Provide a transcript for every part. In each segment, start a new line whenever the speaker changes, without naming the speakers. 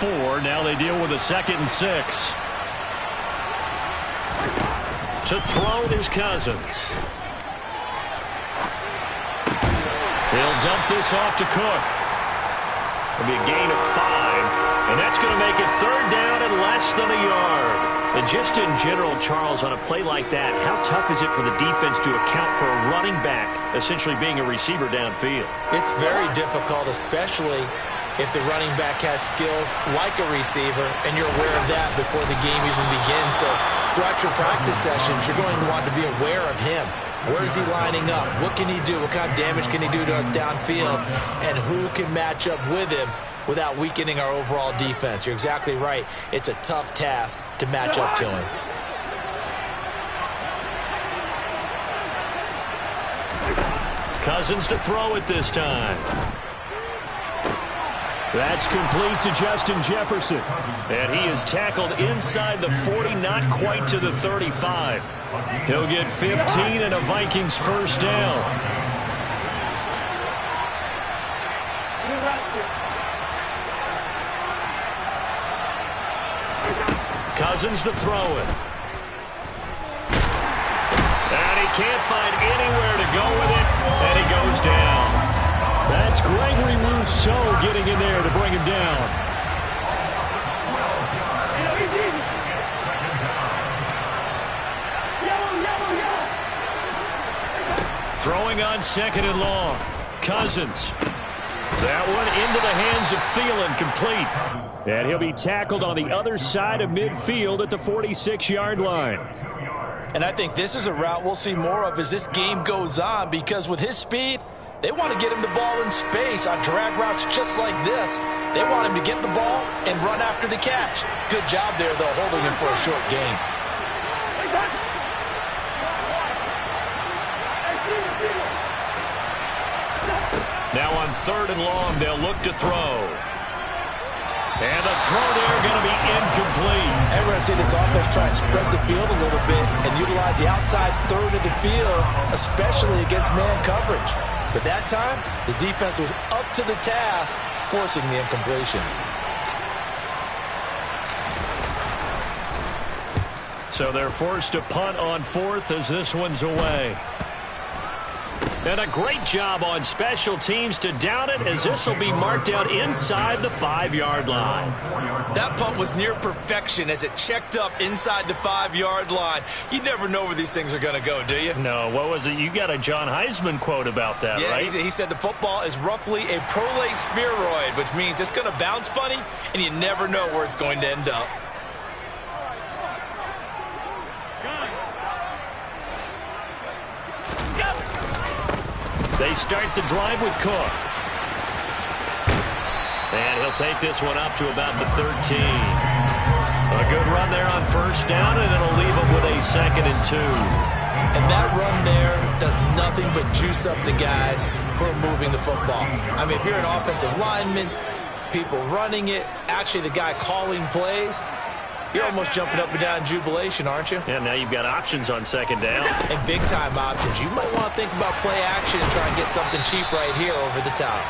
4. Now they deal with a 2nd and 6. To throw is Cousins. He'll dump this off to Cook. It'll be a gain of 5, and that's going to make it 3rd down and less than a yard. And just in general, Charles, on a play like that, how tough is it for the defense to account for a running back essentially being a receiver downfield?
It's very difficult, especially if the running back has skills like a receiver, and you're aware of that before the game even begins. So throughout your practice sessions, you're going to want to be aware of him. Where is he lining up? What can he do? What kind of damage can he do to us downfield? And who can match up with him without weakening our overall defense? You're exactly right. It's a tough task to match up to him.
Cousins to throw it this time. That's complete to Justin Jefferson. And he is tackled inside the 40, not quite to the 35. He'll get 15 and a Vikings 1st down. Cousins to throw it. And he can't find anywhere to go with it, and he goes down. That's Gregory Rousseau getting in there to bring him down. Throwing on 2nd and long. Cousins. That one into the hands of Thielen, complete. And he'll be tackled on the other side of midfield at the 46-yard line.
And I think this is a route we'll see more of as this game goes on, because with his speed, they want to get him the ball in space on drag routes just like this. They want him to get the ball and run after the catch. Good job there, though, holding him for a short gain.
Now on 3rd and long, they'll look to throw. And the throw there going to be incomplete. And we're going to see this offense try and spread the field a little bit and utilize the outside 3rd of the field, especially against man coverage. But that time, the defense was up to the task, forcing the incompletion. So they're forced to punt on 4th as this one's away. And a great job on special teams to down it, as this will be marked out inside the 5-yard line.
That punt was near perfection as it checked up inside the 5-yard line. You never know where these things are going to go, do you?
No, what was it? You got a John Heisman quote about that, right?
He said the football is roughly a prolate spheroid, which means it's going to bounce funny, and you never know where it's going to end up.
They start the drive with Cook. And he'll take this one up to about the 13. A good run there on 1st down, and it'll leave him with a 2nd and 2.
And that run there does nothing but juice up the guys who are moving the football. I mean, if you're an offensive lineman, people running it, actually the guy calling plays, you're almost jumping up and down in jubilation, aren't you?
Yeah, now you've got options on 2nd down.
And big-time options. You might want to think about play action and try and get something cheap right here over the top.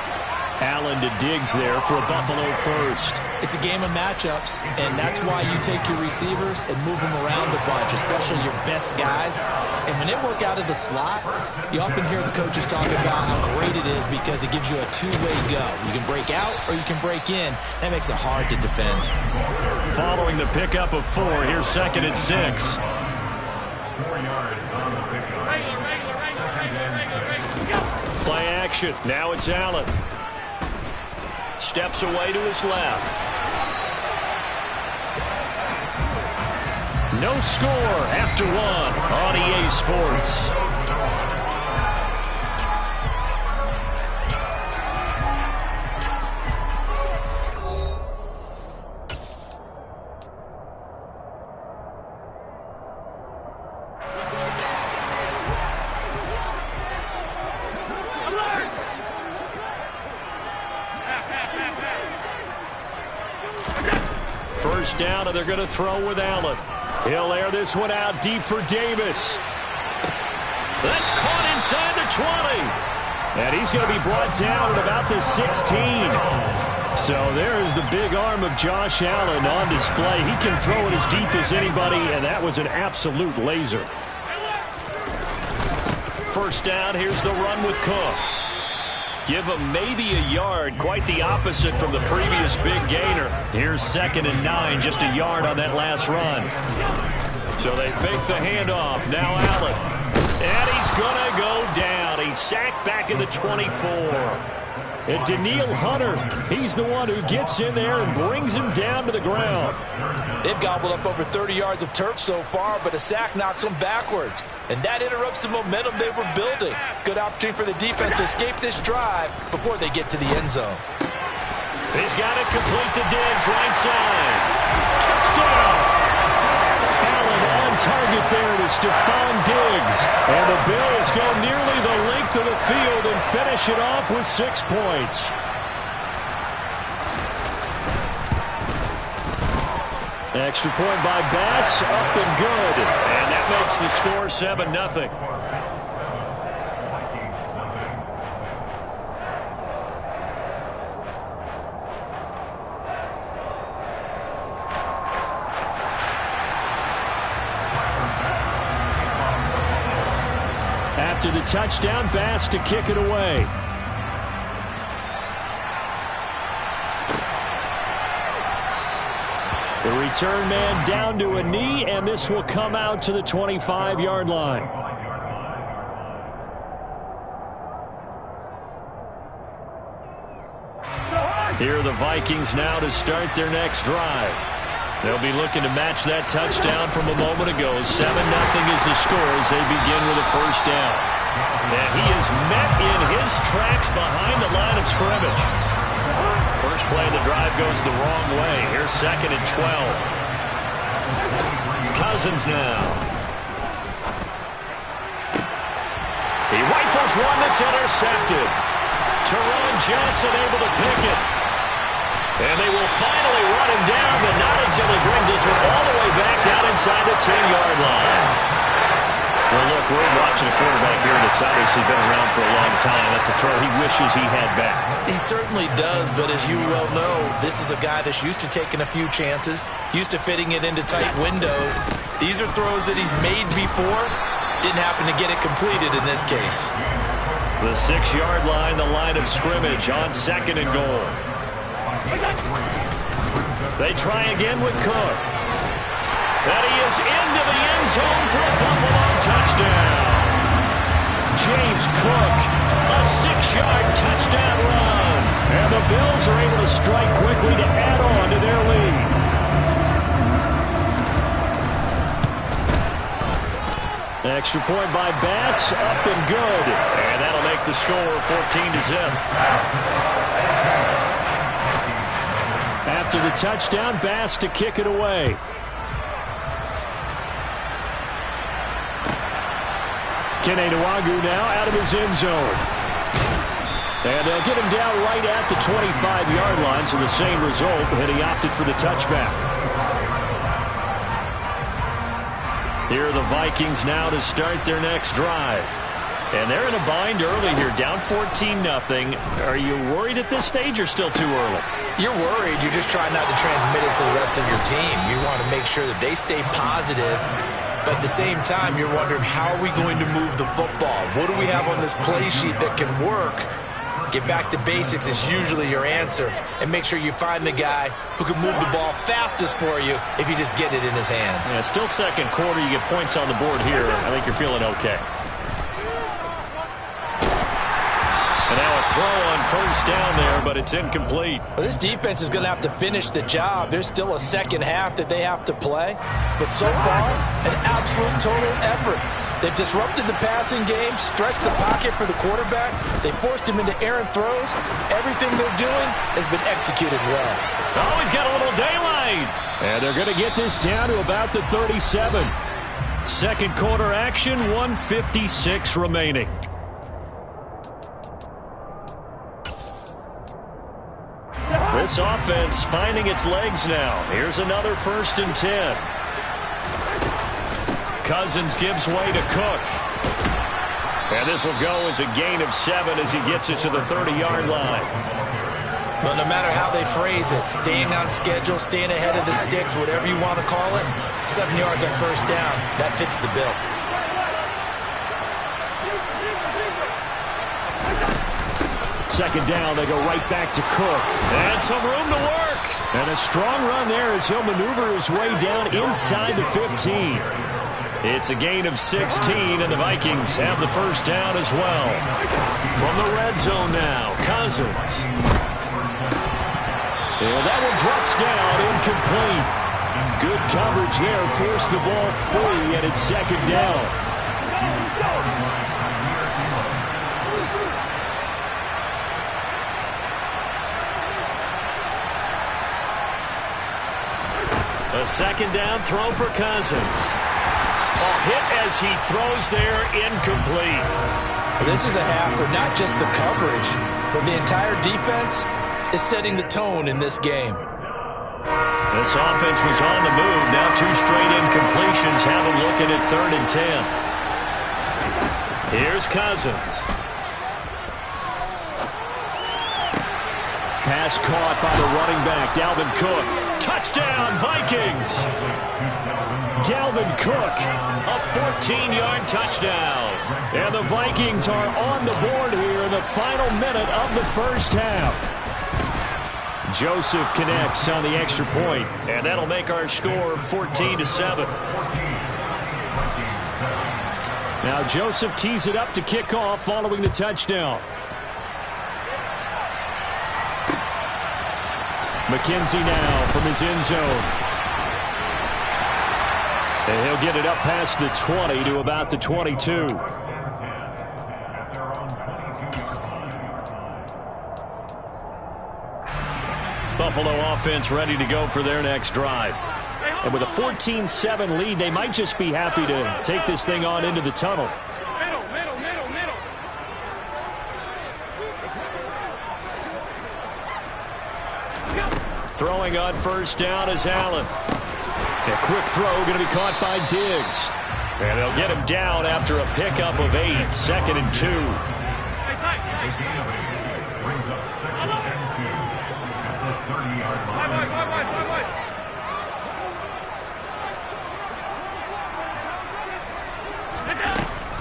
Allen to Diggs there for a Buffalo 1st.
It's a game of matchups, and that's why you take your receivers and move them around a bunch, especially your best guys. And when they work out of the slot, you often hear the coaches talk about how great it is because it gives you a two-way go. You can break out or you can break in. That makes it hard to defend.
Following the pickup of 4, here's 2nd and 6.
4 yards on the pickup.
Play action. Now it's Allen. Steps away to his left. No score after 1 on EA Sports. First down, and they're going to throw with Allen. He'll air this one out deep for Davis. That's caught inside the 20. And he's going to be brought down at about the 16. So there is the big arm of Josh Allen on display. He can throw it as deep as anybody, and that was an absolute laser. First down, here's the run with Cook. Give him maybe a yard, quite the opposite from the previous big gainer. Here's 2nd and 9, just a yard on that last run. So they fake the handoff. Now Allen. And he's going to go down. He's sacked back in the 24. And Daniil Hunter, he's the one who gets in there and brings him down to the ground.
They've gobbled up over 30 yards of turf so far, but a sack knocks them backwards. And that interrupts the momentum they were building. Good opportunity for the defense to escape this drive before they get to the end zone.
He's got it complete to Diggs, right side. Touchdown! Allen on target there to Stephon Diggs. And the Bills go nearly the length of the field and finish it off with 6 points. Extra point by Bass, up and good. And that makes the score 7-0. After the touchdown, Bass to kick it away. The return man down to a knee, and this will come out to the 25-yard line. Here are the Vikings now to start their next drive. They'll be looking to match that touchdown from a moment ago. 7-0 is the score as they begin with a first down. And he is met in his tracks behind the line of scrimmage. First play of the drive goes the wrong way. Here's 2nd and 12. Cousins now. He rifles one that's intercepted. Teron Johnson able to pick it. And they will finally run him down, but not until he brings us all the way back down inside the 10-yard line. Well, look, we're watching a quarterback here that's obviously been around for a long time. That's a throw he wishes he had back.
He certainly does, but as you well know, this is a guy that's used to taking a few chances, used to fitting it into tight windows. These are throws that he's made before. Didn't happen to get it completed in this case.
The 6-yard line, the line of scrimmage on 2nd and goal. They try again with Cook. And he is into the end zone for a Buffalo touchdown. James Cook, a 6-yard touchdown run. And the Bills are able to strike quickly to add on to their lead. Extra point by Bass, up and good. And that'll make the score 14-0. After the touchdown, Bass to kick it away. Kene Nwangwu now out of his end zone. And they'll get him down right at the 25-yard line, so the same result, and he opted for the touchback. Here are the Vikings now to start their next drive. And they're in a bind early here, down 14-0. Are you worried at this stage or still too early?
You're worried. You're just trying not to transmit it to the rest of your team. You want to make sure that they stay positive. But at the same time, you're wondering, how are we going to move the football? What do we have on this play sheet that can work? Get back to basics is usually your answer. And make sure you find the guy who can move the ball fastest for you if you just get it in his hands.
Yeah, still second quarter. You get points on the board here. I think you're feeling okay. And now a throw on first down there, but it's incomplete.
Well, this defense is going to have to finish the job. There's still a second half that they have to play. But so far, an absolute total effort. They've disrupted the passing game, stretched the pocket for the quarterback. They forced him into errant throws. Everything they're doing has been executed well.
Oh, he's got a little daylight. And they're going to get this down to about the 37. Second quarter action, 1:56 remaining. This offense finding its legs now. Here's another 1st and 10. Cousins gives way to Cook. And this will go as a gain of 7 as he gets it to the 30-yard line.
But no matter how they phrase it, staying on schedule, staying ahead of the sticks, whatever you want to call it, 7 yards on first down, that fits the bill.
Second down, they go right back to Cook. And some room to work. And a strong run there as he'll maneuver his way down inside the 15. It's a gain of 16, and the Vikings have the first down as well. From the red zone now, Cousins. And that one drops down, incomplete. Good coverage there, forced the ball free, and it's second down. A second down throw for Cousins. A hit as he throws there, incomplete.
This is a half where not just the coverage, but the entire defense is setting the tone in this game.
This offense was on the move. Now 2 straight incompletions have them looking at 3rd and 10. Here's Cousins. Pass caught by the running back, Dalvin Cook. Touchdown, Vikings! Dalvin Cook, a 14-yard touchdown. And the Vikings are on the board here in the final minute of the first half. Joseph connects on the extra point, and that'll make our score 14-7. Now Joseph tees it up to kick off following the touchdown. McKenzie now from his end zone. And he'll get it up past the 20 to about the 22. Buffalo offense ready to go for their next drive. And with a 14-7 lead, they might just be happy to take this thing on into the tunnel. Throwing on first down is Allen. A quick throw going to be caught by Diggs. And they'll get him down after a pickup of 8, 2nd and 2.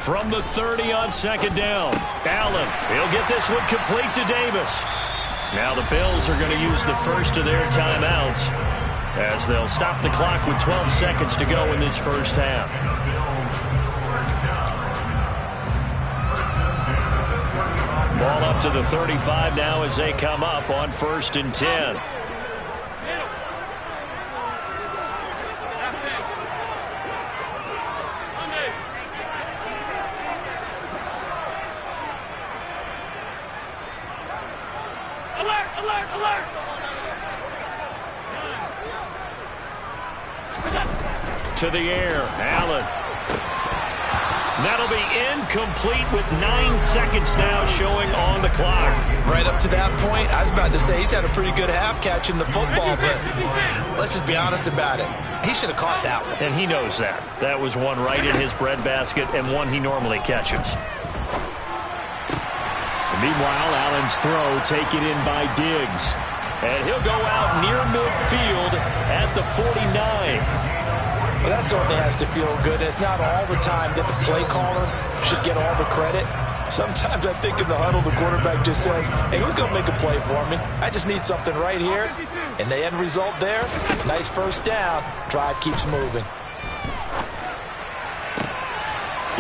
From the 30 on second down, Allen, he'll get this one complete to Davis. Now the Bills are going to use the first of their timeouts as they'll stop the clock with 12 seconds to go in this first half. Ball up to the 35 now as they come up on 1st and 10. To the air, Allen. That'll be incomplete with 9 seconds now showing on the clock.
Right up to that point, I was about to say he's had a pretty good half catching the football, but let's just be honest about it. He should have caught that one.
And he knows that. That was one right in his breadbasket and one he normally catches. Meanwhile, Allen's throw taken in by Diggs. And he'll go out near midfield at the 49.
Well, that certainly has to feel good. It's not all the time that the play caller should get all the credit. Sometimes I think in the huddle, the quarterback just says, hey, who's going to make a play for me? I just need something right here. And the end result there, nice first down. Drive keeps moving.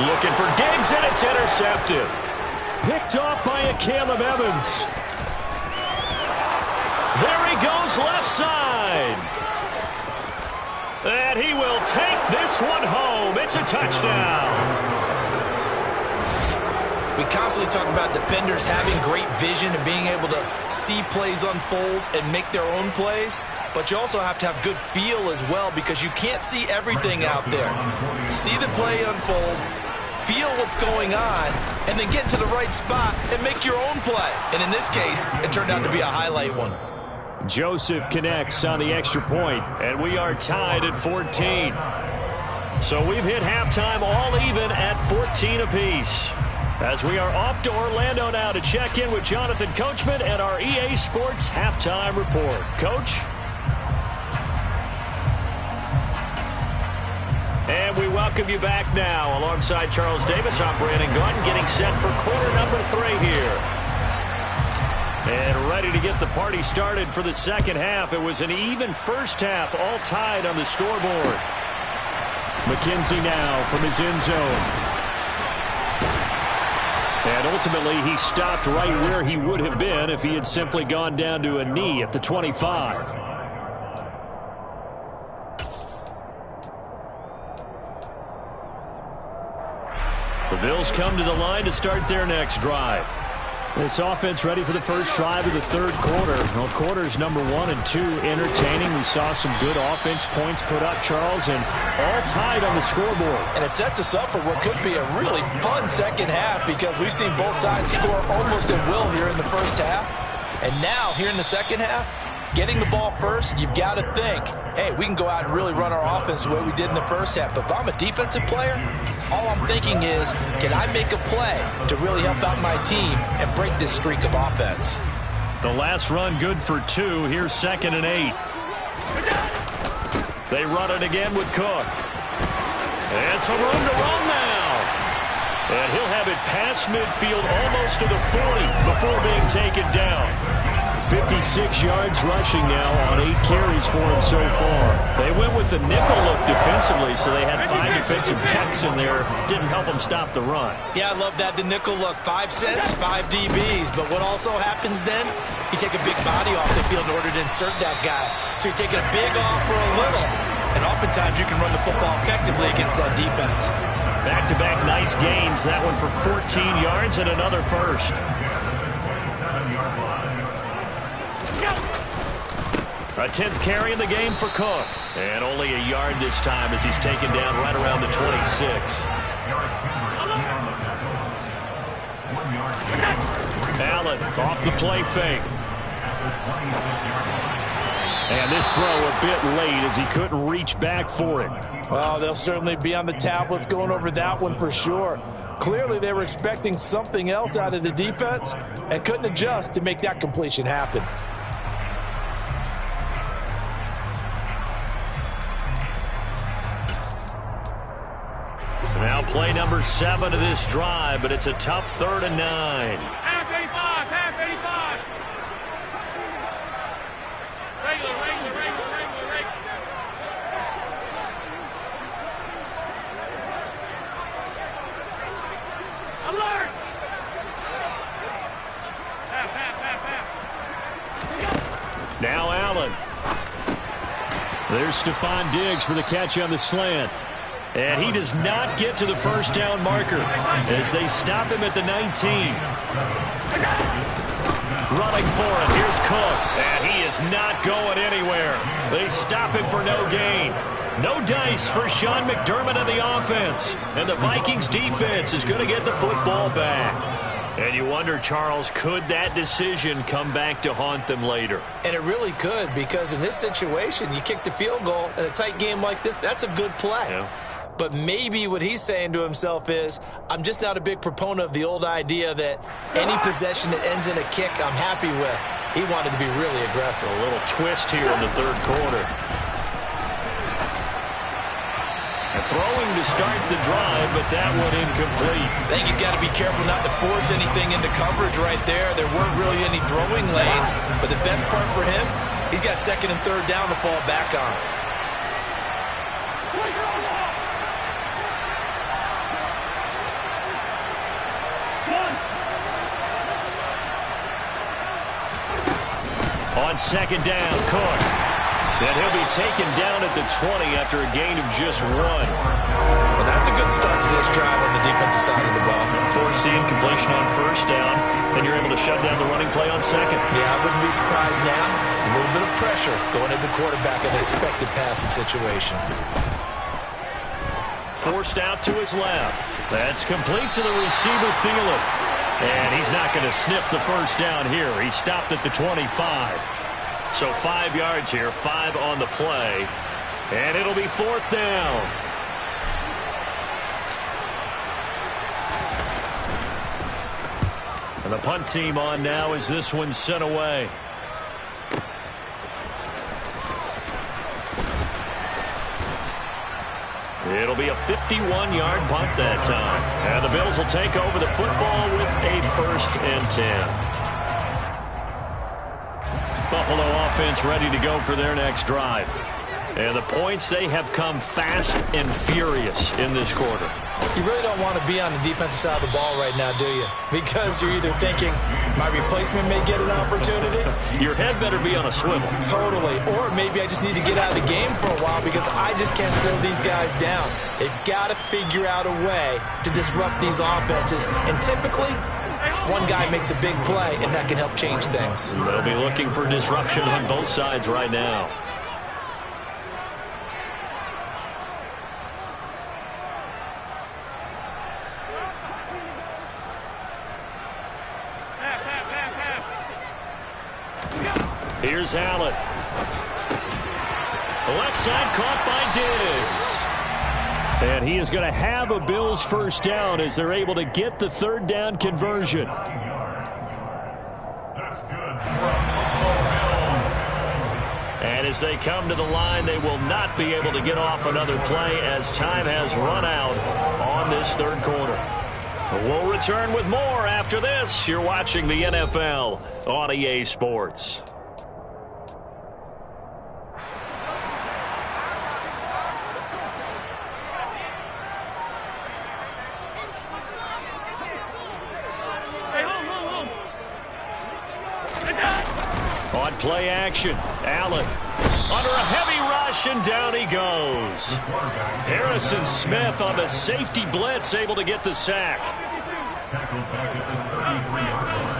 Looking for Diggs, and it's intercepted. Picked off by a Caleb Evans. There he goes left side. And he will take this one home. It's a touchdown.
We constantly talk about defenders having great vision and being able to see plays unfold and make their own plays. But you also have to have good feel as well because you can't see everything out there. See the play unfold, feel what's going on, and then get to the right spot and make your own play. And in this case, it turned out to be a highlight one.
Joseph connects on the extra point, and we are tied at 14. So we've hit halftime all even at 14 apiece. As we are off to Orlando now to check in with Jonathan Coachman and our EA Sports Halftime Report. Coach? And we welcome you back now. Alongside Charles Davis, I'm Brandon Gunn, getting set for quarter number 3 here. And ready to get the party started for the second half. It was an even first half, all tied on the scoreboard. McKenzie now from his end zone. And ultimately, he stopped right where he would have been if he had simply gone down to a knee at the 25. The Bills come to the line to start their next drive. This offense ready for the first drive of the third quarter. Well, quarters number 1 and 2 entertaining. We saw some good offense points put up, Charles, and all tied on the scoreboard.
And it sets us up for what could be a really fun second half because we've seen both sides score almost at will here in the first half. And now, here in the second half, getting the ball first, you've got to think, hey, we can go out and really run our offense the way we did in the first half. But if I'm a defensive player, all I'm thinking is, can I make a play to really help out my team and break this streak of offense?
The last run good for 2. Here's 2nd and 8. They run it again with Cook. And some room to run now. And he'll have it past midfield almost to the 40 before being taken down. 56 yards rushing now on 8 carries for him so far. They went with the nickel look defensively, so they had 5 defensive backs in there. Didn't help them stop the run.
Yeah, I love that, the nickel look. 5 cents, 5 DBs. But what also happens then, you take a big body off the field in order to insert that guy. So you're taking a big off for a little. And oftentimes you can run the football effectively against that defense.
Back-to-back nice gains. That one for 14 yards and another first. A 10th carry in the game for Cook. And only a yard this time as he's taken down right around the 26. Allen off the play fake. And this throw a bit late as he couldn't reach back for it.
Well, they'll certainly be on the tablets going over that one for sure. Clearly they were expecting something else out of the defense and couldn't adjust to make that completion happen.
Now play number 7 of this drive, but it's a tough 3rd and 9.
Half 85, half 85. Regular. Alert! Half.
Now Allen. There's Stephon Diggs for the catch on the slant. And he does not get to the first down marker as they stop him at the 19. Running for it. Here's Cook. And he is not going anywhere. They stop him for no gain. No dice for Sean McDermott and the offense. And the Vikings defense is going to get the football back. And you wonder, Charles, could that decision come back to haunt them later?
And it really could, because in this situation, you kick the field goal in a tight game like this, that's a good play.
Yeah.
But maybe what he's saying to himself is, I'm just not a big proponent of the old idea that any possession that ends in a kick I'm happy with. He wanted to be really aggressive.
A little twist here in the third quarter. And throwing to start the drive, but that one incomplete.
I think he's got to be careful not to force anything into coverage right there. There weren't really any throwing lanes, but the best part for him, he's got 2nd and 3rd down to fall back on.
On 2nd down, Cook. And he'll be taken down at the 20 after a gain of just 1.
Well, that's a good start to this drive on the defensive side of the ball.
Forcing completion on 1st down, and you're able to shut down the running play on 2nd.
Yeah, I wouldn't be surprised now. A little bit of pressure going at the quarterback in an expected passing situation.
Forced out to his left. That's complete to the receiver, Thielen. And he's not going to sniff the first down here. He stopped at the 25. So 5 yards here, 5 on the play. And it'll be 4th down. And the punt team on now as this one's sent away. It'll be a 51-yard punt that time. And the Bills will take over the football with a 1st and 10. Buffalo offense ready to go for their next drive. And the points, they have come fast and furious in this quarter.
You really don't want to be on the defensive side of the ball right now, do you? Because you're either thinking, my replacement may get an opportunity.
Your head better be on a swivel.
Totally. Or maybe I just need to get out of the game for a while because I just can't slow these guys down. They've got to figure out a way to disrupt these offenses. And typically, one guy makes a big play, and that can help change things.
They'll be looking for disruption on both sides right now. Here's Allen. The left side caught by Diggs. And he is going to have a Bills 1st down as they're able to get the 3rd down conversion.
That's good.
And as they come to the line, they will not be able to get off another play as time has run out on this 3rd quarter. We'll return with more after this. You're watching the NFL on EA Sports. On play action, Allen under a heavy rush, and down he goes. Harrison Smith on the safety blitz, able to get the sack.
Tackles back at the 33-yard line.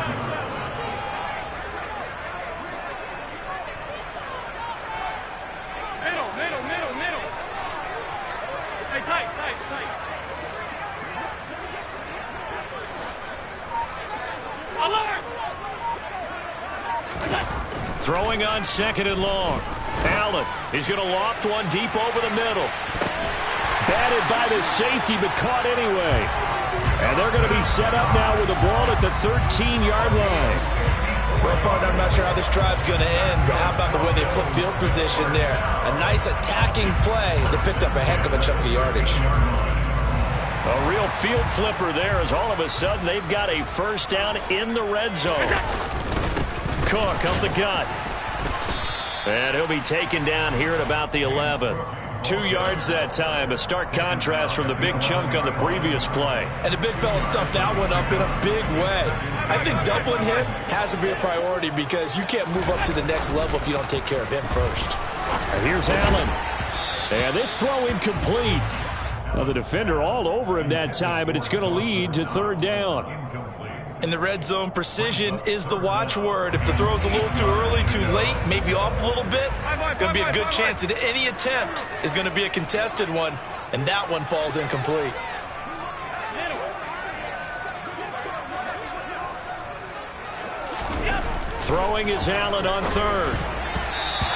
Middle. Hey, tight.
Throwing on 2nd and long. Allen, he's going to loft one deep over the middle. Batted by the safety, but caught anyway. And they're going to be set up now with the ball at the 13-yard line.
Well, partner, I'm not sure how this drive's going to end, but how about the way they flip field position there? A nice attacking play that picked up a heck of a chunk of yardage.
A real field flipper there as all of a sudden they've got a 1st down in the red zone. Cook up the gut. And he'll be taken down here at about the 11. 2 yards that time, a stark contrast from the big chunk on the previous play.
And the big fella stuffed that one up in a big way. I think doubling him has to be a priority because you can't move up to the next level if you don't take care of him first.
And here's Allen. And this throw incomplete. Now the defender all over him that time, but it's going to lead to 3rd down.
In the red zone, precision is the watchword. If the throw's a little too early, too late, maybe off a little bit, going to be a good chance that any attempt is going to be a contested one, and that one falls incomplete.
Throwing is Allen on 3rd.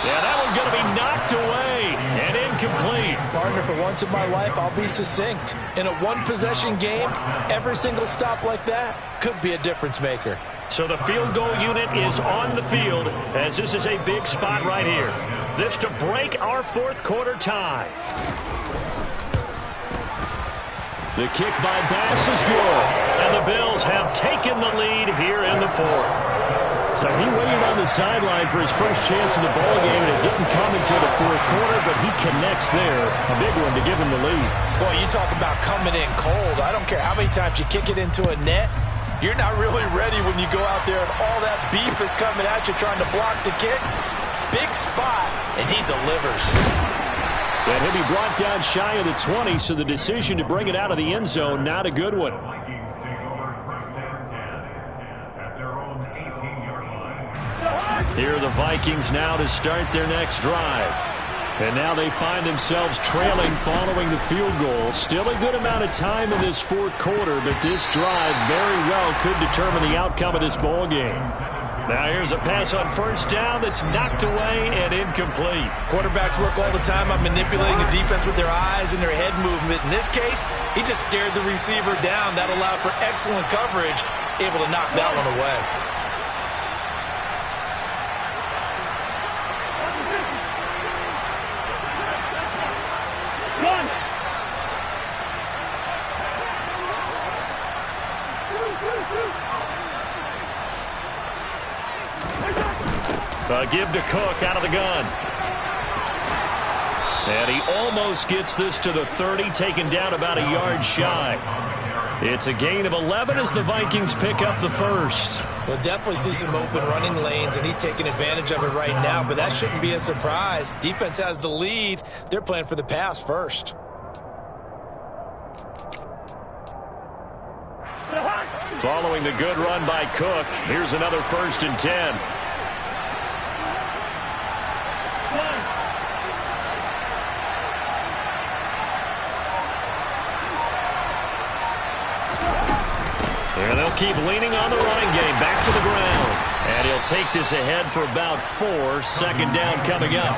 Yeah, that one's going to be knocked away and incomplete.
Partner, for once in my life, I'll be succinct. In a one-possession game, every single stop like that could be a difference maker.
So the field goal unit is on the field as this is a big spot right here. This to break our 4th quarter tie. The kick by Bass is good, and the Bills have taken the lead here in the 4th. So he waited on the sideline for his first chance in the ballgame, and it didn't come until the 4th quarter, but he connects there. A big one to give him the lead.
Boy, you talk about coming in cold. I don't care how many times you kick it into a net. You're not really ready when you go out there and all that beef is coming at you trying to block the kick. Big spot, and he delivers.
And he'll be brought down shy of the 20, so the decision to bring it out of the end zone, not a good one.
Vikings take over 1st and 10 at their own 18-yard line.
Here are the Vikings now to start their next drive. And now they find themselves trailing following the field goal. Still a good amount of time in this 4th quarter, but this drive very well could determine the outcome of this ball game. Now here's a pass on 1st down that's knocked away and incomplete.
Quarterbacks work all the time on manipulating the defense with their eyes and their head movement. In this case, he just stared the receiver down. That allowed for excellent coverage, able to knock that one away.
Give to Cook out of the gun. And he almost gets this to the 30, taken down about a yard shy. It's a gain of 11 as the Vikings pick up the first.
We'll definitely see some open running lanes, and he's taking advantage of it right now, but that shouldn't be a surprise. Defense has the lead. They're playing for the pass first.
Following the good run by Cook, here's another 1st and 10. And they'll keep leaning on the running game. Back to the ground. And he'll take this ahead for about 4. 2nd down coming up.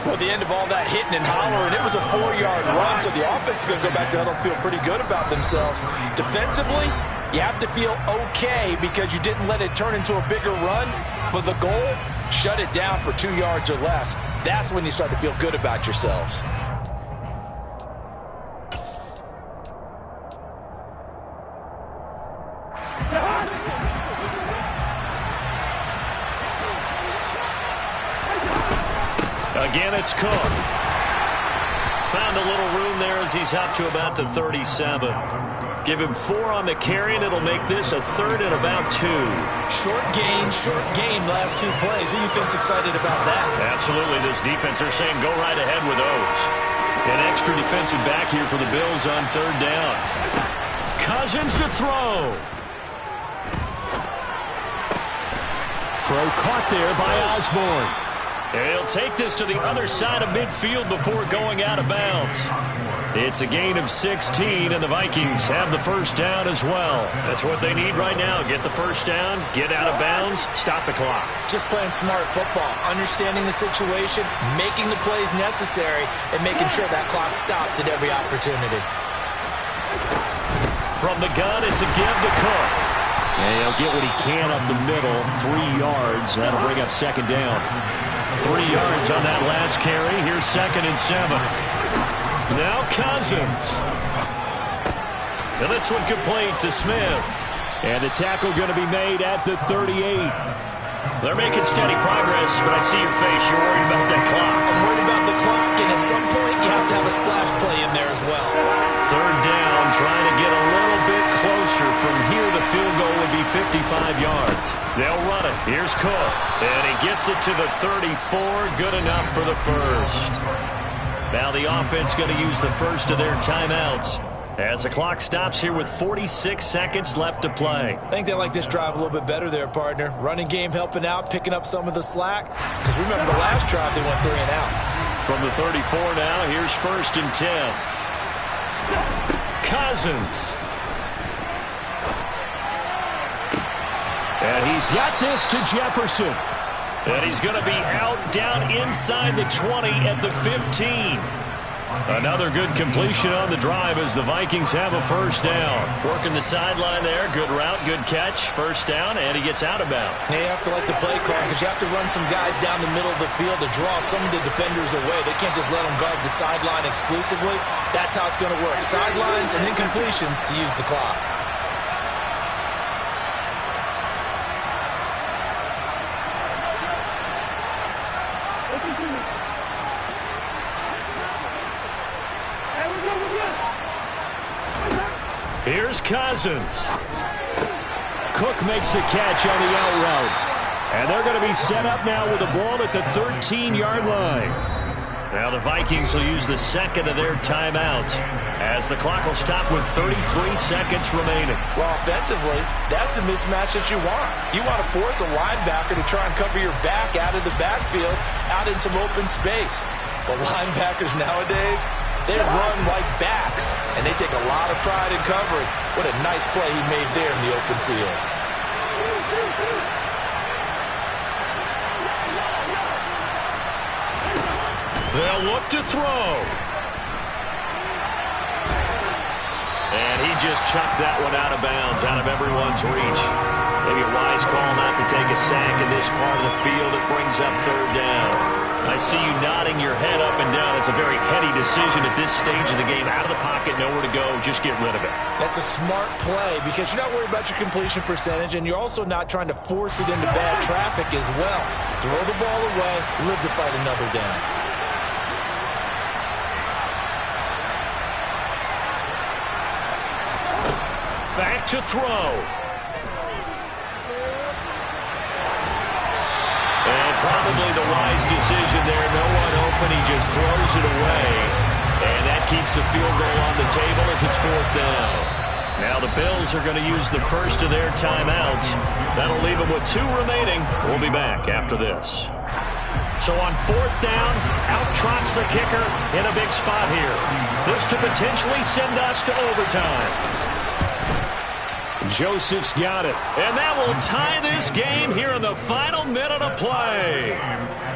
Well, the end of all that hitting and hollering, it was a 4-yard run, so the offense is going to go back there and feel pretty good about themselves. Defensively, you have to feel okay because you didn't let it turn into a bigger run, but the goal, shut it down for 2 yards or less. That's when you start to feel good about yourselves.
Again, it's Cook. Found a little room there as he's up to about the 37. Give him 4 on the carry, and it'll make this a 3rd and about 2.
Short game, last 2 plays. Who you think's excited about that?
Absolutely. This defense, they're saying go right ahead with those. An extra defensive back here for the Bills on 3rd down. Cousins to throw. Throw caught there by Osborne. And he'll take this to the other side of midfield before going out of bounds. It's a gain of 16, and the Vikings have the 1st down as well. That's what they need right now. Get the 1st down, get out of bounds, stop the clock.
Just playing smart football, understanding the situation, making the plays necessary, and making sure that clock stops at every opportunity.
From the gun, it's a give to Cook. And he'll get what he can up the middle, 3 yards. That'll bring up 2nd down. 3 yards on that last carry. Here's 2nd and 7. Now Cousins. And this one complete to Smith. And the tackle going to be made at the 38. They're making steady progress, but I see your face. You're worried about that clock.
I'm worried about the clock, and at some point you have to have a splash play in there as well.
3rd down, trying to get a little bit closer. From here, the field goal would be 55 yards. They'll run it. Here's Cook. And he gets it to the 34. Good enough for the 1st. Now the offense going to use the 1st of their timeouts as the clock stops here with 46 seconds left to play.
I think they like this drive a little bit better there, partner. Running game helping out, picking up some of the slack. Because remember the last drive, they went 3 and out.
From the 34 now, here's 1st and 10. Cousins. And he's got this to Jefferson. And he's going to be out down inside the 20 at the 15. Another good completion on the drive as the Vikings have a 1st down. Working the sideline there. Good route, good catch. 1st down, and he gets out of bounds.
Yeah, you have to like the play call because you have to run some guys down the middle of the field to draw some of the defenders away. They can't just let them guard the sideline exclusively. That's how it's going to work. Sidelines and then completions to use the clock.
Here's Cousins. Cook makes the catch on the out route. And they're going to be set up now with the ball at the 13-yard line. Now the Vikings will use the 2nd of their timeouts as the clock will stop with 33 seconds remaining.
Well, offensively, that's the mismatch that you want. You want to force a linebacker to try and cover your back out of the backfield, out in some open space. The linebackers nowadays, they run like backs, and they take a lot of pride in covering. What a nice play he made there in the open field. They'll look to throw.
And he just chucked that one out of bounds, out of everyone's reach. Maybe a wise call not to take a sack in this part of the field. It brings up third down. I see you nodding your head up and down. It's a very heady decision at this stage of the game. Out of the pocket, nowhere to go. Just get rid of it.
That's a smart play because you're not worried about your completion percentage, and you're also not trying to force it into bad traffic as well. Throw the ball away, live to fight another down.
Back to throw. And probably the wise decision there. No one open. He just throws it away. And that keeps the field goal on the table as it's fourth down. Now the Bills are going to use the first of their timeouts. That'll leave them with 2 remaining. We'll be back after this. So on fourth down, out trots the kicker in a big spot here. This to potentially send us to overtime. Joseph's got it. And that will tie this game here in the final minute of play.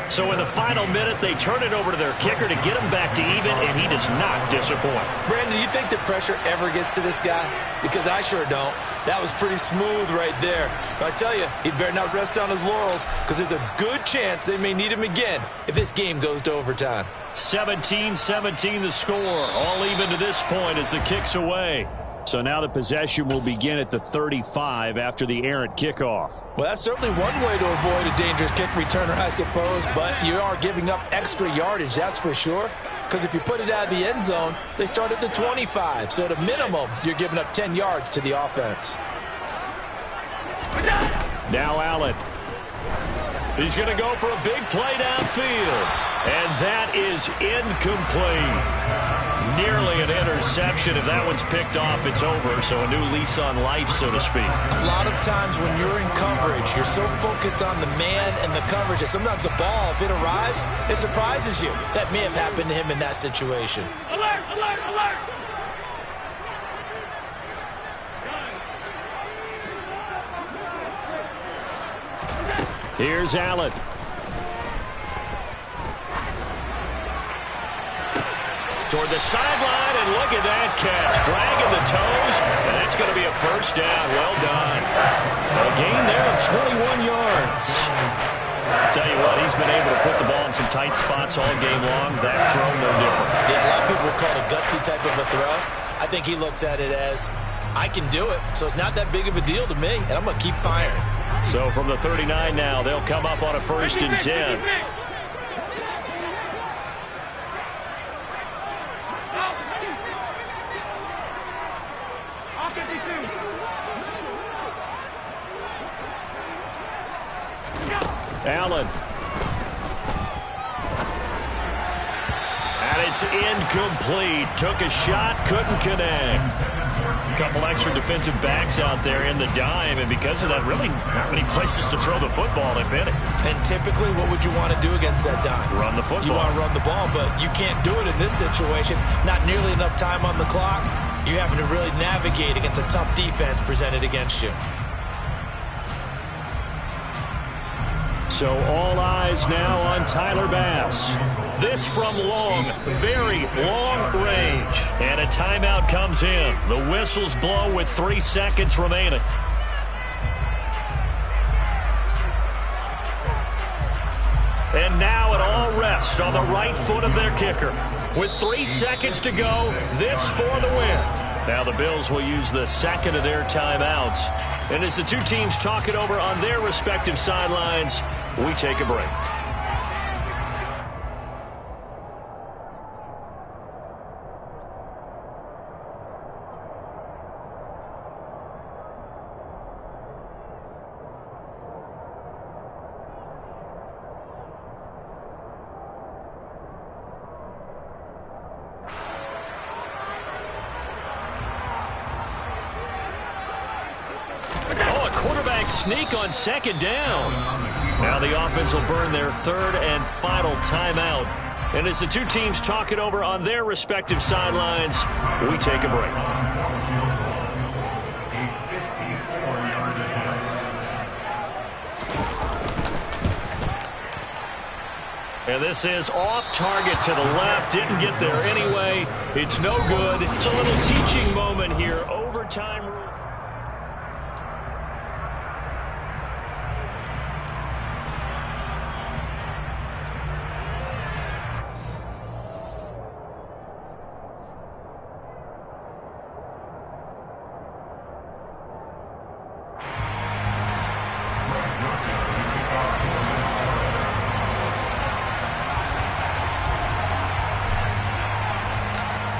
So in the final minute, they turn it over to their kicker to get him back to even, and he does not disappoint.
Brandon, do you think the pressure ever gets to this guy? Because I sure don't. That was pretty smooth right there. But I tell you, he better not rest on his laurels because there's a good chance they may need him again if this game goes to overtime.
17-17 the score. All even to this point as the kick's away. So now the possession will begin at the 35 after the errant kickoff.
Well, that's certainly one way to avoid a dangerous kick returner, I suppose, but you are giving up extra yardage, that's for sure. Because if you put it out of the end zone, they start at the 25. So at a minimum, you're giving up 10 yards to the offense.
Now Allen. He's going to go for a big play downfield. And that is incomplete. Nearly an interception. If that one's picked off, it's over. So a new lease on life, so to speak.
A lot of times when you're in coverage, you're so focused on the man and the coverage that sometimes the ball, if it arrives, it surprises you. That may have happened to him in that situation.
Alert, alert, alert!
Here's Allen. Toward the sideline, and look at that catch. Dragging the toes, and that's going to be a first down. Well done. A gain there of 21 yards. I'll tell you what, he's been able to put the ball in some tight spots all game long. That throw, no different.
Yeah, a lot of people would call it a gutsy type of a throw. I think he looks at it as, I can do it, so it's not that big of a deal to me, and I'm going to keep firing.
So from the 39 now, they'll come up on a 1st and 10. Allen. And it's incomplete. Took a shot, couldn't connect. A couple extra defensive backs out there in the dime, and because of that, really not many places to throw the football, if any.
And typically, what would you want to do against that dime?
Run the football.
You want to run the ball, but you can't do it in this situation. Not nearly enough time on the clock. You're having to really navigate against a tough defense presented against you.
So all eyes now on Tyler Bass. This from long, very long range. And a timeout comes in. The whistles blow with 3 seconds remaining. And now it all rests on the right foot of their kicker. With 3 seconds to go, this for the win. Now the Bills will use the second of their timeouts. And as the two teams talk it over on their respective sidelines, we take a break. Sneak on 2nd down. Now the offense will burn their 3rd and final timeout. And as the two teams talk it over on their respective sidelines, we take a break. And this is off target to the left. Didn't get there anyway. It's no good. It's a little teaching moment here. Overtime.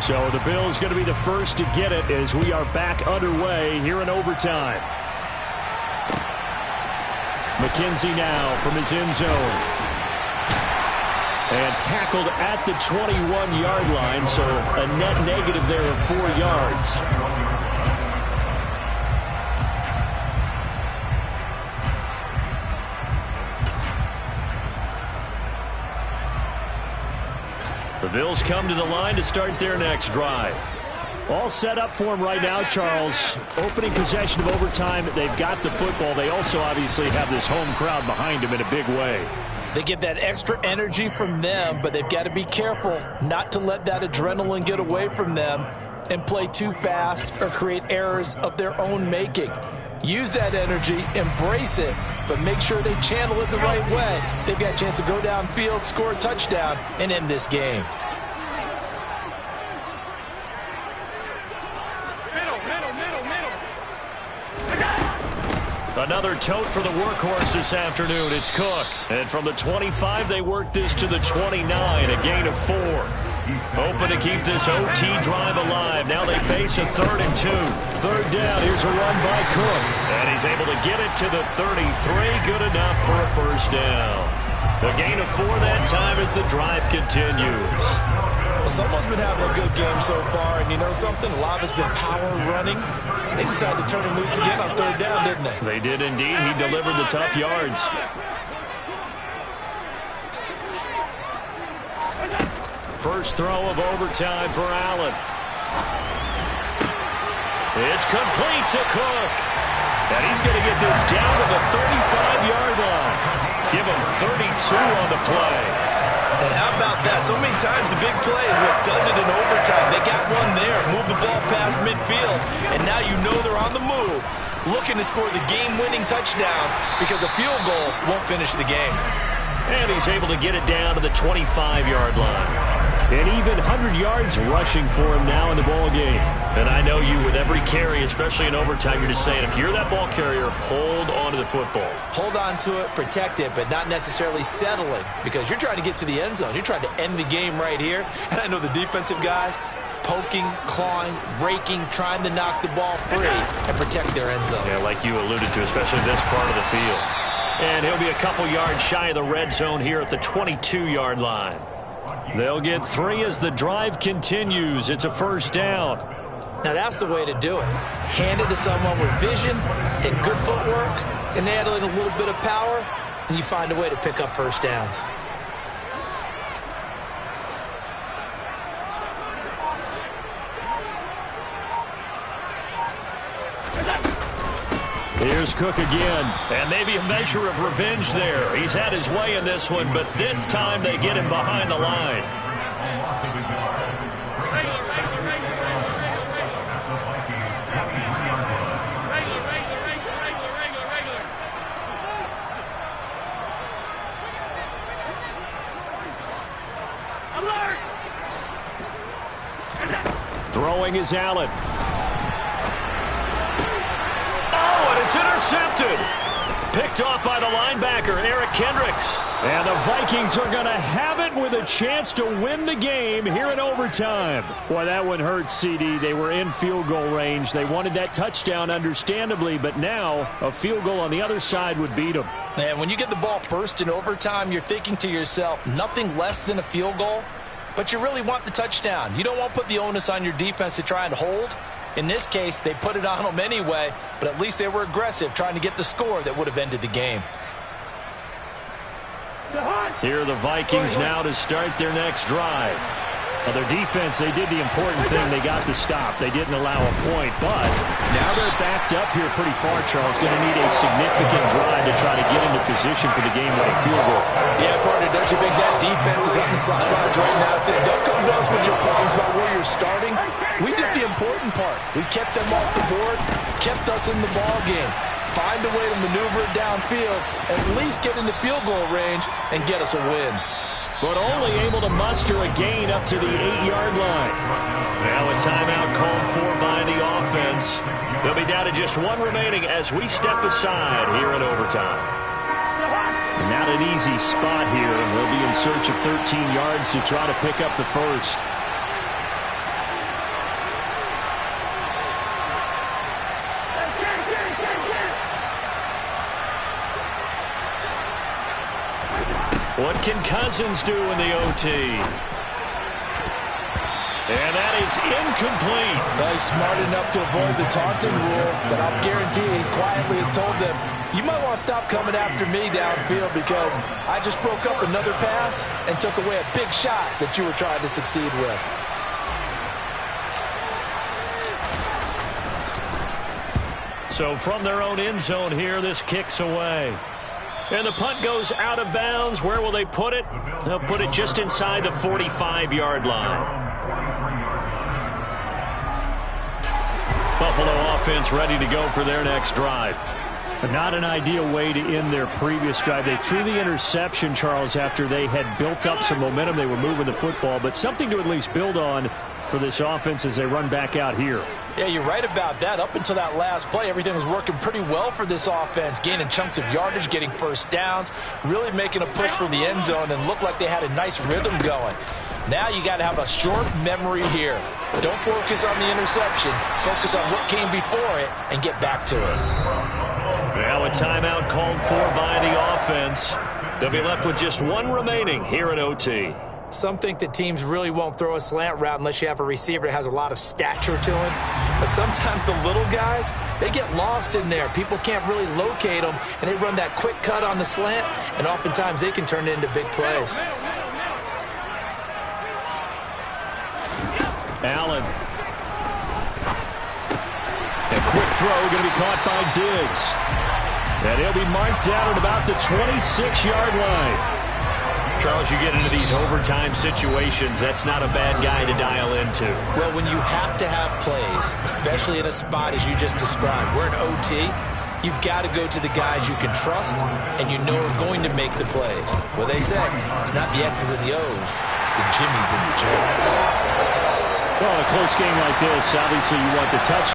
So the Bills going to be the first to get it as we are back underway here in overtime. McKenzie now from his end zone. And tackled at the 21-yard line, so a net negative there of 4 yards. The Bills come to the line to start their next drive. All set up for them right now, Charles. Opening possession of overtime. They've got the football. They also obviously have this home crowd behind them in a big way.
They get that extra energy from them, but they've got to be careful not to let that adrenaline get away from them and play too fast or create errors of their own making. Use that energy, embrace it, but make sure they channel it the right way. They've got a chance to go downfield, score a touchdown, and end this game.
Another tote for the workhorse this afternoon. It's Cook. And from the 25, they work this to the 29, a gain of 4. Hoping to keep this OT drive alive. Now they face a 3rd and 2. Third down. Here's a run by Cook. And he's able to get it to the 33. Good enough for a first down. A gain of 4 that time as the drive continues.
Well, someone's been having a good game so far, and you know something? A lot of it's been power running. They decided to turn him loose again on 3rd down, didn't they?
They did indeed. He delivered the tough yards. First throw of overtime for Allen. It's complete to Cook. And he's going to get this down to the 35-yard line. Give him 32 on the play.
And how about that? So many times the big play is what does it in overtime. They got one there, move the ball past midfield, and now you know they're on the move, looking to score the game-winning touchdown because a field goal won't finish the game.
And he's able to get it down to the 25-yard line. And even 100 yards rushing for him now in the ball game. And I know you, with every carry, especially in overtime, you're just saying, if you're that ball carrier, hold on to the football.
Hold on to it, protect it, but not necessarily settling, because you're trying to get to the end zone. You're trying to end the game right here. And I know the defensive guys, poking, clawing, raking, trying to knock the ball free and protect their end zone.
Yeah, like you alluded to, especially this part of the field. And he'll be a couple yards shy of the red zone here at the 22-yard line. They'll get 3 as the drive continues. It's a first down.
Now that's the way to do it. Hand it to someone with vision and good footwork, and add in a little bit of power, and you find a way to pick up first downs.
Here's Cook again, and maybe a measure of revenge there. He's had his way in this one, but this time they get him behind the line. Throwing is Allen. It's intercepted. Picked off by the linebacker, Eric Kendricks. And the Vikings are going to have it with a chance to win the game here in overtime. Boy, that one hurts, CD. They were in field goal range. They wanted that touchdown, understandably, but now a field goal on the other side would beat them.
And when you get the ball first in overtime, you're thinking to yourself, nothing less than a field goal, but you really want the touchdown. You don't want to put the onus on your defense to try and hold. In this case, they put it on them anyway, but at least they were aggressive, trying to get the score that would have ended the game.
Here are the Vikings now to start their next drive. Well, their defense, they did the important thing. They got the stop. They didn't allow a point, but now they're backed up here pretty far, Charles. Going to need a significant drive to try to get into position for the game-winning field goal.
Yeah, partner, don't you think that defense is on the sidelines right now saying, don't come to us with your problems about where you're starting? We did the important part. We kept them off the board, kept us in the ball game. Find a way to maneuver it downfield, at least get into field goal range, and get us a win.
But only able to muster a gain up to the 8-yard line. Now a timeout called for by the offense. They'll be down to just one remaining as we step aside here in overtime. Not an easy spot here. They'll be in search of 13 yards to try to pick up the first. What can Cousins do in the OT? And that is incomplete.
Well, he's smart enough to avoid the taunting rule, but I'll guarantee he quietly has told them, you might want to stop coming after me downfield because I just broke up another pass and took away a big shot that you were trying to succeed with.
So from their own end zone here, this kicks away. And the punt goes out of bounds. Where will they put it? They'll put it just inside the 45-yard line. Buffalo offense ready to go for their next drive. Not an ideal way to end their previous drive. They threw the interception, Charles, after they had built up some momentum. They were moving the football, but something to at least build on for this offense as they run back out here.
Yeah, you're right about that. Up until that last play, everything was working pretty well for this offense, gaining chunks of yardage, getting first downs, really making a push for the end zone, and looked like they had a nice rhythm going. Now you got to have a short memory here. Don't focus on the interception. Focus on what came before it and get back to it.
Now a timeout called for by the offense. They'll be left with just one remaining here at OT.
Some think that teams really won't throw a slant route unless you have a receiver that has a lot of stature to him. But sometimes the little guys, they get lost in there. People can't really locate them, and they run that quick cut on the slant, and oftentimes they can turn it into big plays.
Allen. A quick throw going to be caught by Diggs. And he'll be marked down at about the 26-yard line. Charles, you get into these overtime situations, that's not a bad guy to dial into.
Well, when you have to have plays, especially in a spot as you just described, we're in OT, you've got to go to the guys you can trust and you know are going to make the plays. Well, they say it's not the X's and the O's, it's the Jimmys and the Joes.
Well, in a close game like this, obviously you want the touch.